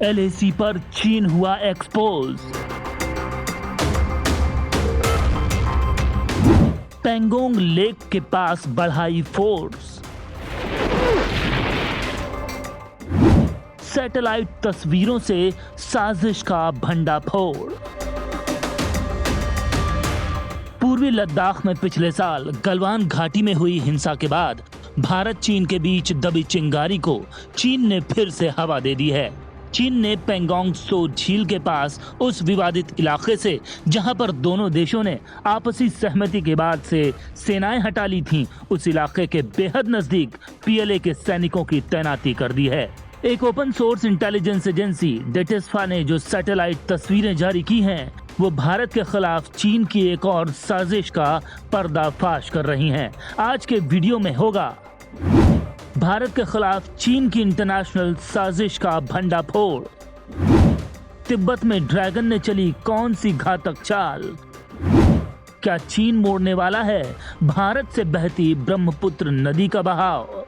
LAC पर चीन हुआ एक्सपोज। पेंगोंग लेक के पास बढ़ाई फोर्स। सैटेलाइट तस्वीरों से साजिश का भंडाफोड़। पूर्वी लद्दाख में पिछले साल गलवान घाटी में हुई हिंसा के बाद भारत चीन के बीच दबी चिंगारी को चीन ने फिर से हवा दे दी है। चीन ने पेंगोंग त्सो झील के पास उस विवादित इलाके से जहां पर दोनों देशों ने आपसी सहमति के बाद से सेनाएं हटा ली थीं, उस इलाके के बेहद नजदीक पीएलए के सैनिकों की तैनाती कर दी है। एक ओपन सोर्स इंटेलिजेंस एजेंसी डेटेस्फा ने जो सैटेलाइट तस्वीरें जारी की हैं, वो भारत के खिलाफ चीन की एक और साजिश का पर्दाफाश कर रही हैं। आज के वीडियो में होगा भारत के खिलाफ चीन की इंटरनेशनल साजिश का भंडाफोड़। तिब्बत में ड्रैगन ने चली कौन सी घातक चाल? क्या चीन मोड़ने वाला है भारत से बहती ब्रह्मपुत्र नदी का बहाव?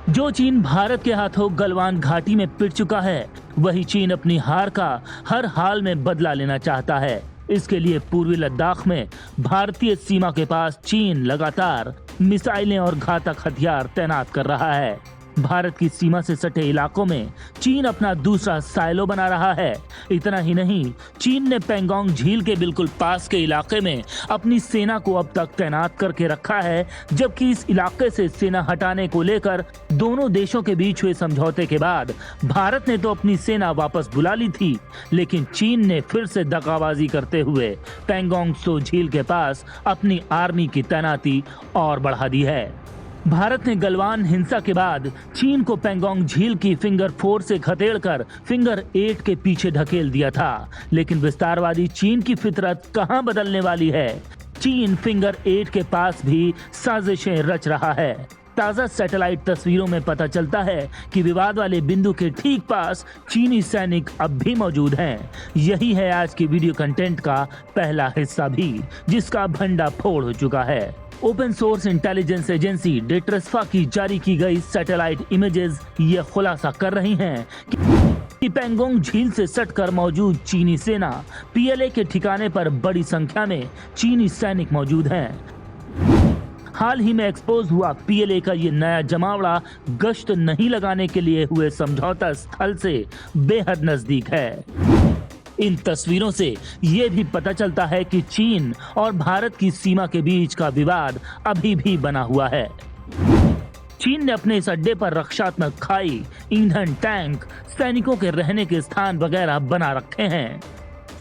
जो चीन भारत के हाथों गलवान घाटी में पिट चुका है, वही चीन अपनी हार का हर हाल में बदला लेना चाहता है। इसके लिए पूर्वी लद्दाख में भारतीय सीमा के पास चीन लगातार मिसाइलें और घातक हथियार तैनात कर रहा है। भारत की सीमा से सटे इलाकों में चीन अपना दूसरा साइलो बना रहा है। इतना ही नहीं, चीन ने पेंगोंग झील के बिल्कुल पास के इलाके में अपनी सेना को अब तक तैनात करके रखा है, जबकि इस इलाके से सेना हटाने को लेकर दोनों देशों के बीच हुए समझौते के बाद भारत ने तो अपनी सेना वापस बुला ली थी, लेकिन चीन ने फिर से दगाबाजी करते हुए पेंगोंग त्सो झील के पास अपनी आर्मी की तैनाती और बढ़ा दी है। भारत ने गलवान हिंसा के बाद चीन को पेंगोंग झील की फिंगर 4 से खदेड़कर फिंगर 8 के पीछे ढकेल दिया था, लेकिन विस्तारवादी चीन की फितरत कहां बदलने वाली है? चीन फिंगर 8 के पास भी साजिशें रच रहा है। ताजा सैटेलाइट तस्वीरों में पता चलता है कि विवाद वाले बिंदु के ठीक पास चीनी सैनिक अब भी मौजूद हैं। यही है आज की वीडियो कंटेंट का पहला हिस्सा भी, जिसका भंडाफोड़ हो चुका है। ओपन सोर्स इंटेलिजेंस एजेंसी डेटेस्फा की जारी की गई सैटेलाइट इमेजेस ये खुलासा कर रही हैं कि पेंगोंग झील से सटकर मौजूद चीनी सेना पीएलए के ठिकाने पर बड़ी संख्या में चीनी सैनिक मौजूद हैं। हाल ही में एक्सपोज हुआ पीएलए का ये नया जमावड़ा गश्त नहीं लगाने के लिए हुए समझौता स्थल से बेहद नजदीक है। इन तस्वीरों से ये भी पता चलता है कि चीन और भारत की सीमा के बीच का विवाद अभी भी बना हुआ है। चीन ने अपने इस अड्डे पर रक्षात्मक खाई, ईंधन टैंक, सैनिकों के रहने के स्थान वगैरह बना रखे हैं।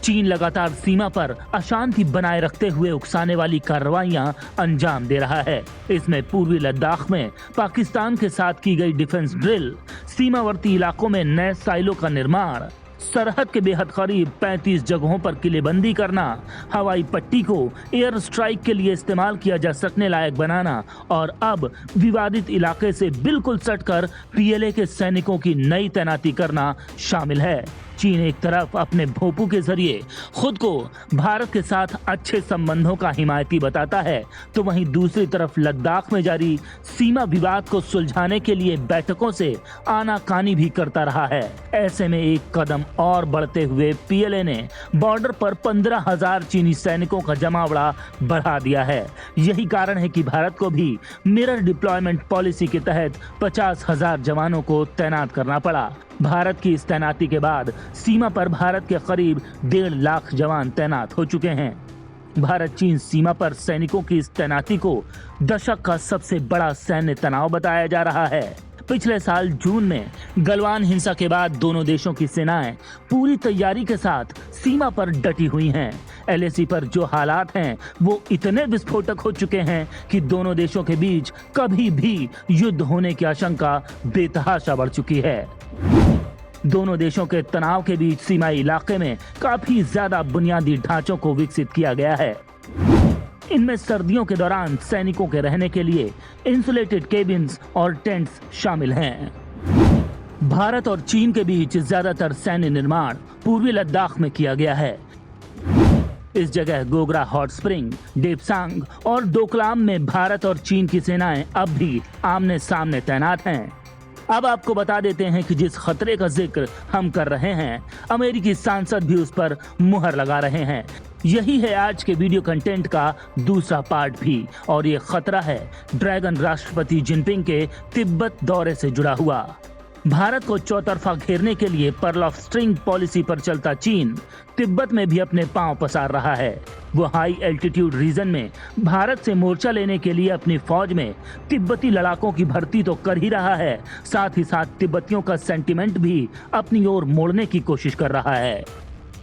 चीन लगातार सीमा पर अशांति बनाए रखते हुए उकसाने वाली कार्रवाइयां अंजाम दे रहा है। इसमें पूर्वी लद्दाख में पाकिस्तान के साथ की गई डिफेंस ड्रिल, सीमावर्ती इलाकों में नए साइलों का निर्माण, सरहद के बेहद करीब 35 जगहों पर किलेबंदी करना, हवाई पट्टी को एयर स्ट्राइक के लिए इस्तेमाल किया जा सकने लायक बनाना और अब विवादित इलाके से बिल्कुल सटकर पीएलए के सैनिकों की नई तैनाती करना शामिल है। चीन एक तरफ अपने भोंपू के जरिए खुद को भारत के साथ अच्छे संबंधों का हिमायती बताता है, तो वहीं दूसरी तरफ लद्दाख में जारी सीमा विवाद को सुलझाने के लिए बैठकों से आनाकानी भी करता रहा है। ऐसे में एक कदम और बढ़ते हुए पीएलए ने बॉर्डर पर 15,000 चीनी सैनिकों का जमावड़ा बढ़ा दिया है। यही कारण है कि भारत को भी मिरर डिप्लॉयमेंट पॉलिसी के तहत 50,000 जवानों को तैनात करना पड़ा। भारत की इस तैनाती के बाद सीमा पर भारत के करीब 1.5 लाख जवान तैनात हो चुके हैं। भारत चीन सीमा पर सैनिकों की इस तैनाती को दशक का सबसे बड़ा सैन्य तनाव बताया जा रहा है। पिछले साल जून में गलवान हिंसा के बाद दोनों देशों की सेनाएं पूरी तैयारी के साथ सीमा पर डटी हुई हैं। एलएसी पर जो हालात हैं वो इतने विस्फोटक हो चुके हैं कि दोनों देशों के बीच कभी भी युद्ध होने की आशंका बेतहाशा बढ़ चुकी है। दोनों देशों के तनाव के बीच सीमाई इलाके में काफी ज्यादा बुनियादी ढांचों को विकसित किया गया है। इनमें सर्दियों के दौरान सैनिकों के रहने के लिए इंसुलेटेड केबिन्स और टेंट्स शामिल हैं। भारत और चीन के बीच ज्यादातर सैन्य निर्माण पूर्वी लद्दाख में किया गया है। इस जगह गोगरा हॉट स्प्रिंग, डेपसांग और डोकलाम में भारत और चीन की सेनाएं अब भी आमने सामने तैनात हैं। अब आपको बता देते हैं कि जिस खतरे का जिक्र हम कर रहे हैं, अमेरिकी सांसद भी उस पर मुहर लगा रहे हैं। यही है आज के वीडियो कंटेंट का दूसरा पार्ट भी, और ये खतरा है ड्रैगन राष्ट्रपति जिनपिंग के तिब्बत दौरे से जुड़ा हुआ। भारत को चौतरफा घेरने के लिए पर्ल ऑफ स्ट्रिंग पॉलिसी पर चलता चीन तिब्बत में भी अपने पांव पसार रहा है। वो हाई एल्टीट्यूड रीजन में भारत से मोर्चा लेने के लिए अपनी फौज में तिब्बती लड़ाकों की भर्ती तो कर ही रहा है, साथ ही साथ तिब्बतियों का सेंटिमेंट भी अपनी ओर मोड़ने की कोशिश कर रहा है।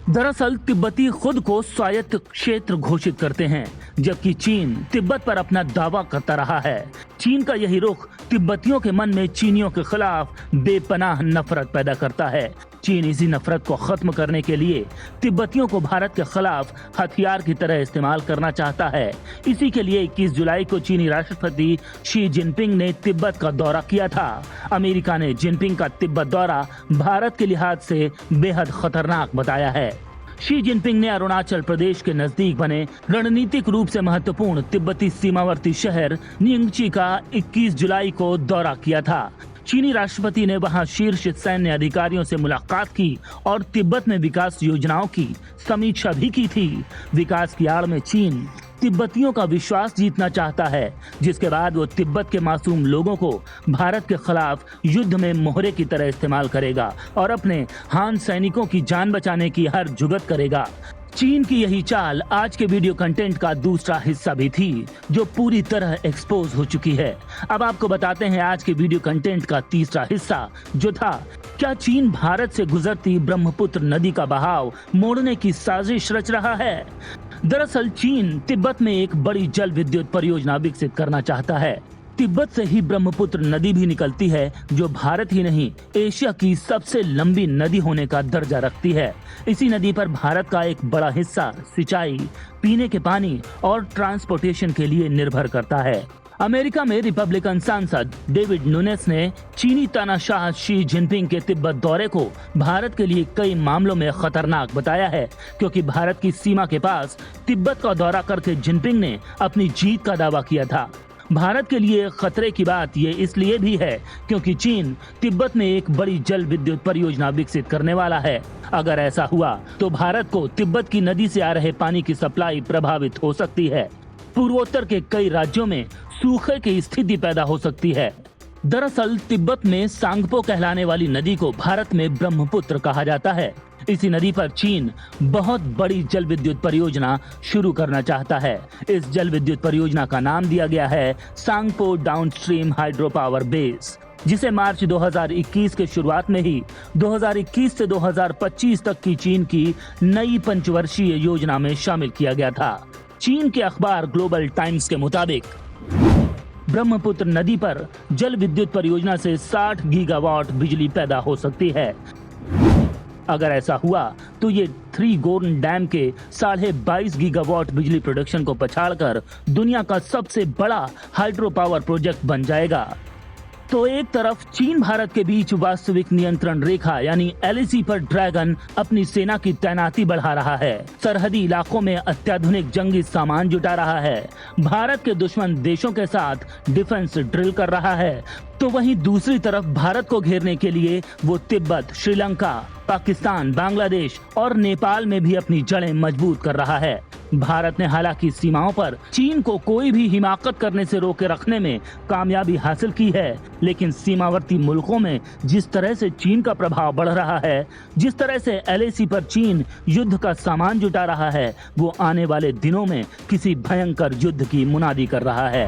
दरअसल तिब्बती खुद को स्वायत्त क्षेत्र घोषित करते हैं, जबकि चीन तिब्बत पर अपना दावा करता रहा है। चीन का यही रुख तिब्बतियों के मन में चीनियों के खिलाफ बेपनाह नफरत पैदा करता है। चीन इसी नफरत को खत्म करने के लिए तिब्बतियों को भारत के खिलाफ हथियार की तरह इस्तेमाल करना चाहता है। इसी के लिए 21 जुलाई को चीनी राष्ट्रपति शी जिनपिंग ने तिब्बत का दौरा किया था। अमेरिका ने जिनपिंग का तिब्बत दौरा भारत के लिहाज से बेहद खतरनाक बताया है। शी जिनपिंग ने अरुणाचल प्रदेश के नजदीक बने रणनीतिक रूप से महत्वपूर्ण तिब्बती सीमावर्ती शहर निंगची का 21 जुलाई को दौरा किया था। चीनी राष्ट्रपति ने वहां शीर्ष सैन्य अधिकारियों से मुलाकात की और तिब्बत में विकास योजनाओं की समीक्षा भी की थी। विकास की आड़ में चीन तिब्बतियों का विश्वास जीतना चाहता है, जिसके बाद वो तिब्बत के मासूम लोगों को भारत के खिलाफ युद्ध में मोहरे की तरह इस्तेमाल करेगा और अपने हान सैनिकों की जान बचाने की हर जुगत करेगा। चीन की यही चाल आज के वीडियो कंटेंट का दूसरा हिस्सा भी थी, जो पूरी तरह एक्सपोज हो चुकी है। अब आपको बताते हैं आज के वीडियो कंटेंट का तीसरा हिस्सा, जो था क्या चीन भारत से गुजरती ब्रह्मपुत्र नदी का बहाव मोड़ने की साजिश रच रहा है। दरअसल चीन तिब्बत में एक बड़ी जल विद्युत परियोजना विकसित करना चाहता है। तिब्बत से ही ब्रह्मपुत्र नदी भी निकलती है, जो भारत ही नहीं एशिया की सबसे लंबी नदी होने का दर्जा रखती है। इसी नदी पर भारत का एक बड़ा हिस्सा सिंचाई, पीने के पानी और ट्रांसपोर्टेशन के लिए निर्भर करता है। अमेरिका में रिपब्लिकन सांसद डेविड नुनेस ने चीनी तानाशाह शी जिनपिंग के तिब्बत दौरे को भारत के लिए कई मामलों में खतरनाक बताया है, क्योंकि भारत की सीमा के पास तिब्बत का दौरा करके जिनपिंग ने अपनी जीत का दावा किया था। भारत के लिए खतरे की बात ये इसलिए भी है क्योंकि चीन तिब्बत में एक बड़ी जल विद्युत परियोजना विकसित करने वाला है। अगर ऐसा हुआ तो भारत को तिब्बत की नदी से आ रहे पानी की सप्लाई प्रभावित हो सकती है। पूर्वोत्तर के कई राज्यों में सूखे की स्थिति पैदा हो सकती है। दरअसल तिब्बत में सांगपो कहलाने वाली नदी को भारत में ब्रह्मपुत्र कहा जाता है। इसी नदी पर चीन बहुत बड़ी जल विद्युत परियोजना शुरू करना चाहता है। इस जल विद्युत परियोजना का नाम दिया गया है Tsangpo downstream hydro power base, जिसे मार्च 2021 के शुरुआत में ही 2021 से 2025 तक की चीन की नई पंचवर्षीय योजना में शामिल किया गया था। चीन के अखबार ग्लोबल टाइम्स के मुताबिक ब्रह्मपुत्र नदी पर जल विद्युत परियोजना से 60 गीगावाट बिजली पैदा हो सकती है। अगर ऐसा हुआ तो ये 3 गोर्न डैम के 22.5 गीगावाट बिजली प्रोडक्शन को पछाड़कर दुनिया का सबसे बड़ा हाइड्रो पावर प्रोजेक्ट बन जाएगा। तो एक तरफ चीन भारत के बीच वास्तविक नियंत्रण रेखा यानी एलएसी पर ड्रैगन अपनी सेना की तैनाती बढ़ा रहा है, सरहदी इलाकों में अत्याधुनिक जंगी सामान जुटा रहा है, भारत के दुश्मन देशों के साथ डिफेंस ड्रिल कर रहा है, तो वहीं दूसरी तरफ भारत को घेरने के लिए वो तिब्बत, श्रीलंका, पाकिस्तान, बांग्लादेश और नेपाल में भी अपनी जड़ें मजबूत कर रहा है। भारत ने हालांकि सीमाओं पर चीन को कोई भी हिमाकत करने से रोके रखने में कामयाबी हासिल की है, लेकिन सीमावर्ती मुल्कों में जिस तरह से चीन का प्रभाव बढ़ रहा है, जिस तरह से एलएसी पर चीन युद्ध का सामान जुटा रहा है, वो आने वाले दिनों में किसी भयंकर युद्ध की मुनादी कर रहा है।